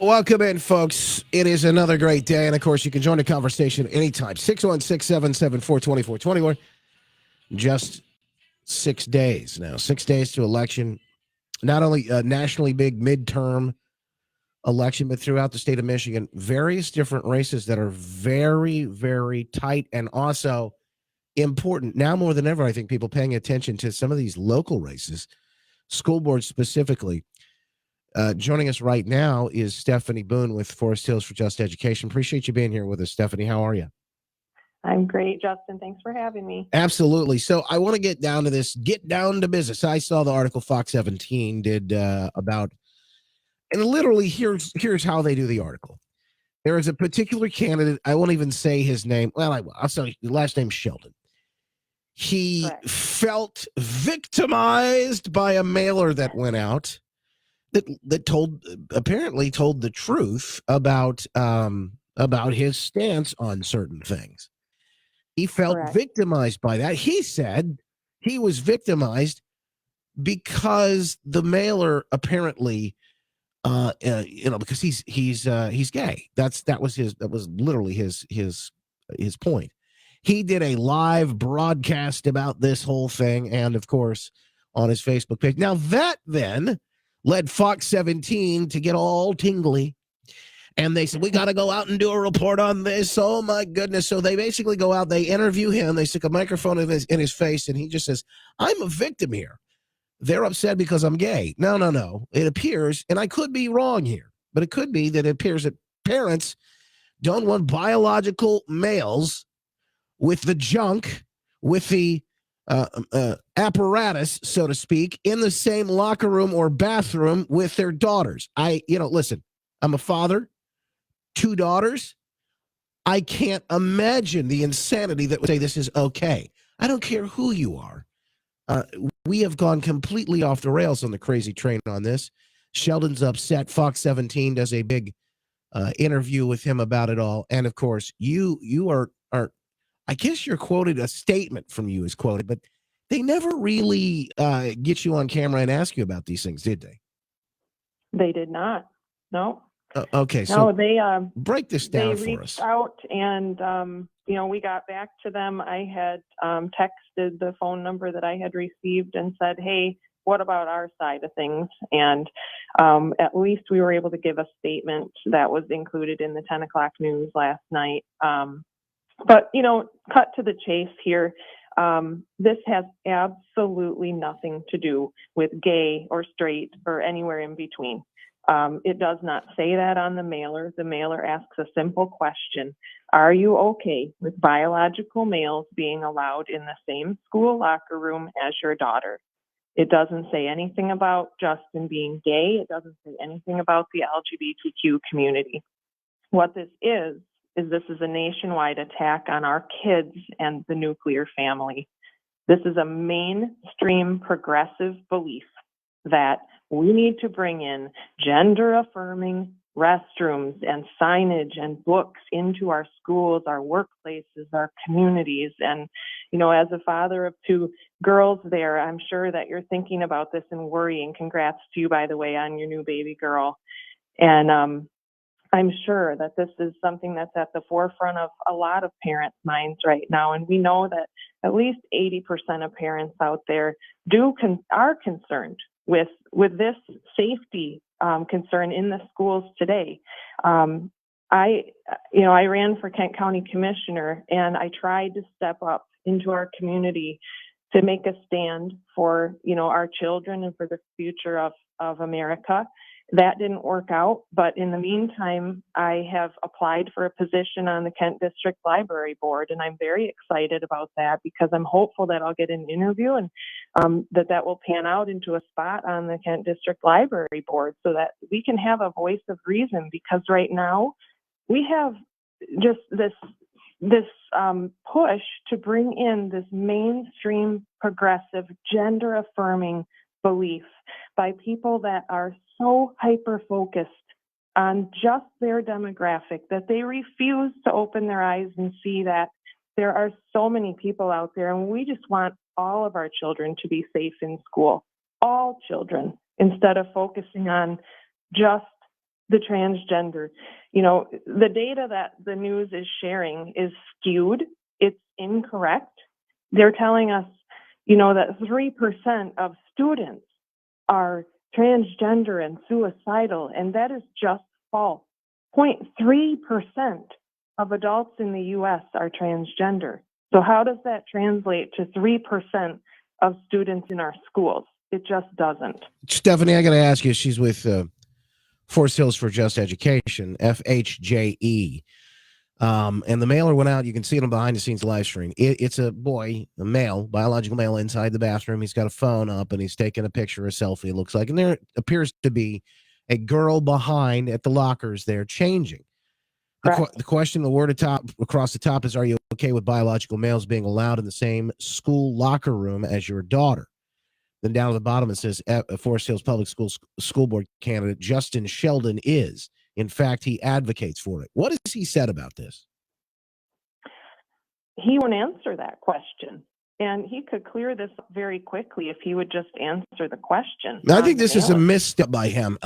Welcome in, folks. It is another great day. And of course, you can join the conversation anytime. 616 774 2421. Just 6 days now. 6 days to election. Not only a nationally big midterm election, but throughout the state of Michigan, various different races that are very, very tight and also important. Now more than ever, I think people paying attention to some of these local races, school boards specifically. Joining us right now is Stephanie Boone with Forest Hills for Just Education. Appreciate you being here with us, Stephanie. How are you? I'm great, Justin. Thanks for having me. Absolutely. So I want to get down to this, get down to business. I saw the article Fox 17 did about, and literally here's how they do the article. There is a particular candidate. I won't even say his name. Well, I will. I'll say the last name Sheldon. He Correct. felt victimized by a mailer that went out that apparently told the truth about his stance on certain things. He felt Correct. victimized by that. He said he was victimized because the mailer apparently because he's gay. That was literally his point. He did a live broadcast about this whole thing and of course on his Facebook page. Now that then led Fox 17 to get all tingly. And they said, we got to go out and do a report on this. Oh, my goodness. So they basically go out, they interview him, they stick a microphone in his face, and he just says, I'm a victim here. They're upset because I'm gay. No. It appears, and I could be wrong here, but it could be that it appears that parents don't want biological males with the junk, with the apparatus, so to speak, in the same locker room or bathroom with their daughters. Listen, I'm a father, 2 daughters. I can't imagine the insanity that would say this is okay. I don't care who you are. We have gone completely off the rails on the crazy train on this. Sheldon's upset. Fox 17 does a big interview with him about it all. And of course, you are I guess you're quoted, a statement from you is quoted, but they never really get you on camera and ask you about these things, did they? They did not. No. Okay, so No, they break this down for reached us. out and we got back to them. I had texted the phone number that I had received and said, hey, what about our side of things? And at least we were able to give a statement that was included in the 10 o'clock news last night. But, cut to the chase here. This has absolutely nothing to do with gay or straight or anywhere in between. It does not say that on the mailer. The mailer asks a simple question. Are you okay with biological males being allowed in the same school locker room as your daughter? It doesn't say anything about Justin being gay. It doesn't say anything about the LGBTQ community. What this is a nationwide attack on our kids and the nuclear family. This is a mainstream progressive belief that we need to bring in gender-affirming restrooms and signage and books into our schools, our workplaces, our communities. And, as a father of 2 girls there, I'm sure that you're thinking about this and worrying. Congrats to you, by the way, on your new baby girl. And I'm sure that this is something that's at the forefront of a lot of parents' minds right now. And we know that at least 80% of parents out there are concerned with this safety concern in the schools today. I ran for Kent County Commissioner, and I tried to step up into our community to make a stand for, our children and for the future of America. That didn't work out, but in the meantime, I have applied for a position on the Kent District Library Board, and I'm very excited about that because I'm hopeful that I'll get an interview and that will pan out into a spot on the Kent District Library Board so that we can have a voice of reason, because right now we have just this push to bring in this mainstream progressive gender affirming belief by people that are so hyper-focused on just their demographic that they refuse to open their eyes and see that there are so many people out there, and we just want all of our children to be safe in school, all children, instead of focusing on just the transgender. You know, the data that the news is sharing is skewed. It's incorrect. They're telling us, you know, that 3% of students are transgender and suicidal, and that is just false. 0.3% of adults in the U.S. are transgender. So how does that translate to 3% of students in our schools? It just doesn't. Stephanie, I got to ask you, she's with Forest Hills for Just Education, FHJE. And the mailer went out. You can see it on behind the scenes live stream. It's a boy, a male, biological male inside the bathroom. He's got a phone up and he's taking a picture, a selfie, it looks like. And there appears to be a girl behind at the lockers there changing. The question, the word across the top is, are you okay with biological males being allowed in the same school locker room as your daughter? Then down at the bottom, it says Forest Hills Public Schools school board candidate Justin Sheldon is. In fact, he advocates for it. What has he said about this? He won't answer that question. And he could clear this up very quickly if he would just answer the question. I think this is a misstep by him.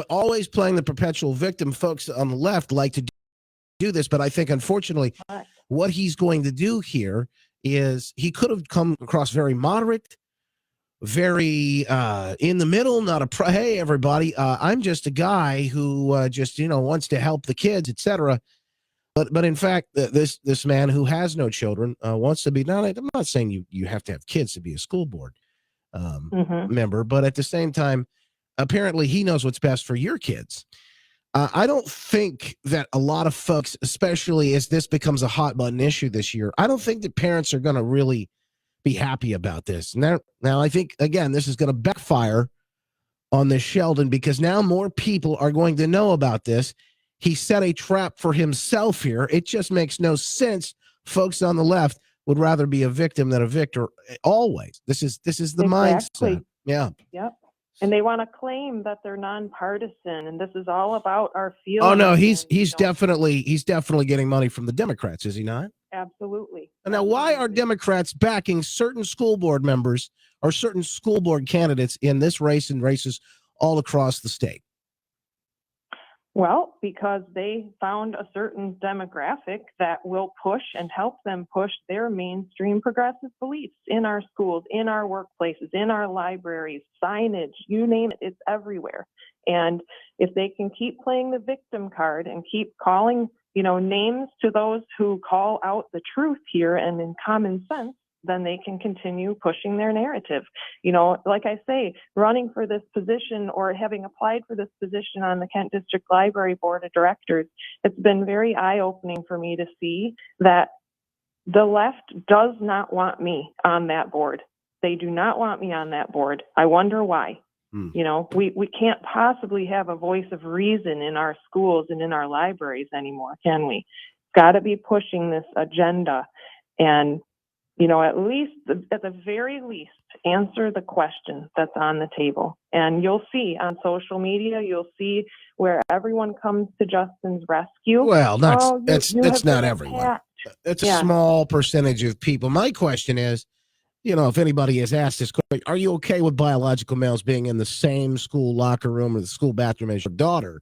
Always playing the perpetual victim. Folks on the left like to do this, but I think, unfortunately, what he's going to do here is he could have come across very moderate, very in the middle, not a hey everybody, I'm just a guy who just wants to help the kids, etc. But in fact, this man who has no children wants to be. I'm not saying you have to have kids to be a school board member, but at the same time, apparently he knows what's best for your kids. I don't think that a lot of folks, especially as this becomes a hot button issue this year, I don't think that parents are going to really be happy about this. Now, I think, again, this is going to backfire on this Sheldon, because now more people are going to know about this. He set a trap for himself here. It just makes no sense. Folks on the left would rather be a victim than a victor always. This is the mindset. Yeah. Yep. And they want to claim that they're nonpartisan, and this is all about our feelings. Oh no, he's definitely getting money from the Democrats, is he not? Absolutely. And now, why are Democrats backing certain school board members or certain school board candidates in this race and races all across the state? Well, because they found a certain demographic that will push and help them push their mainstream progressive beliefs in our schools, in our workplaces, in our libraries, signage, you name it, it's everywhere. And if they can keep playing the victim card and keep calling, names to those who call out the truth here and in common sense, then they can continue pushing their narrative. Like I say, running for this position or having applied for this position on the Kent District Library Board of Directors, it's been very eye-opening for me to see that the left does not want me on that board. They do not want me on that board. I wonder why. We can't possibly have a voice of reason in our schools and in our libraries anymore, can we? Got to be pushing this agenda. And at the very least, answer the question that's on the table. And you'll see on social media, you'll see where everyone comes to Justin's rescue. Well, that's not everyone. It's a small percentage of people. My question is, if anybody has asked this question, are you okay with biological males being in the same school locker room or the school bathroom as your daughter?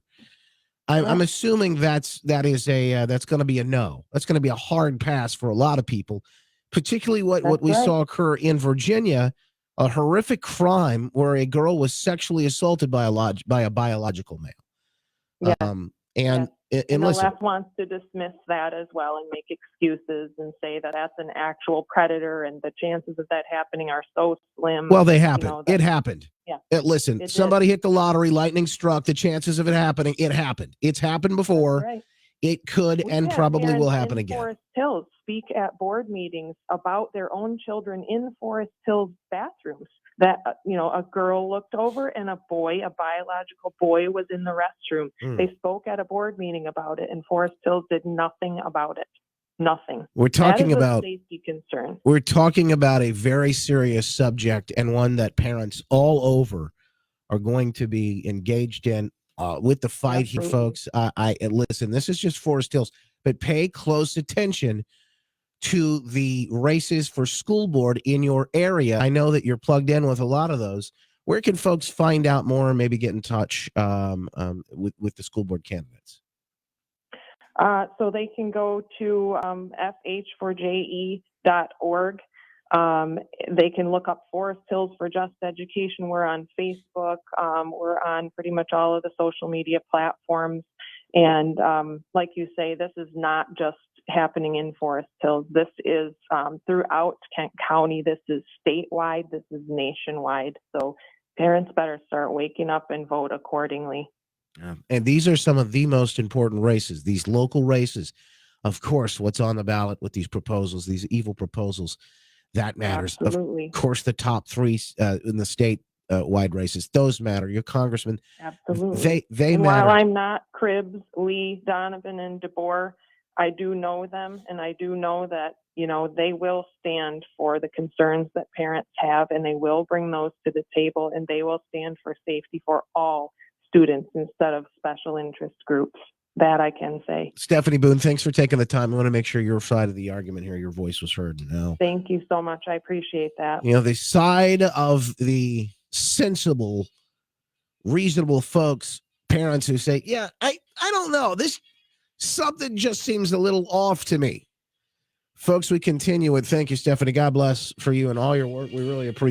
I'm assuming that's going to be a no. That's going to be a hard pass for a lot of people. Particularly what we saw occur in Virginia, a horrific crime where a girl was sexually assaulted by a biological male. Yeah. And the listen, left wants to dismiss that as well and make excuses and say that that's an actual predator and the chances of that happening are so slim. Well, they happened. It happened. Yeah. Listen, somebody hit the lottery, lightning struck. The chances of it happening, it happened. It's happened before. Right. It could and probably will happen again. Forest Hills speak at board meetings about their own children in Forest Hills bathrooms. That a girl looked over and a biological boy, was in the restroom. They spoke at a board meeting about it, and Forest Hills did nothing about it. Nothing. We're talking about a safety concern. We're talking about a very serious subject, and one that parents all over are going to be engaged in. With the fight here, folks, listen, this is just Forest Hills, but pay close attention to the races for school board in your area. I know that you're plugged in with a lot of those. where can folks find out more and maybe get in touch with the school board candidates? So they can go to fh4je.org. They can look up Forest Hills for Just Education. We're on Facebook. We're on pretty much all of the social media platforms. And like you say, this is not just happening in Forest Hills. This is throughout Kent County. This is statewide. This is nationwide. So parents better start waking up and vote accordingly. And these are some of the most important races, these local races. Of course, what's on the ballot with these proposals, these evil proposals, that matters. Absolutely. Of course, the top three in the state wide races, those matter. Your congressman, absolutely. They and matter. While I'm not Cribbs, Lee, Donovan, and DeBoer, I do know them, and I do know that they will stand for the concerns that parents have, and they will bring those to the table, and they will stand for safety for all students instead of special interest groups. That I can say. Stephanie Boone, thanks for taking the time. I want to make sure your side of the argument here, your voice was heard. Now, thank you so much. I appreciate that. The side of the sensible, reasonable folks, parents who say, yeah, I don't know. This something just seems a little off to me. Folks, we continue with thank you, Stephanie. God bless for you and all your work. We really appreciate it.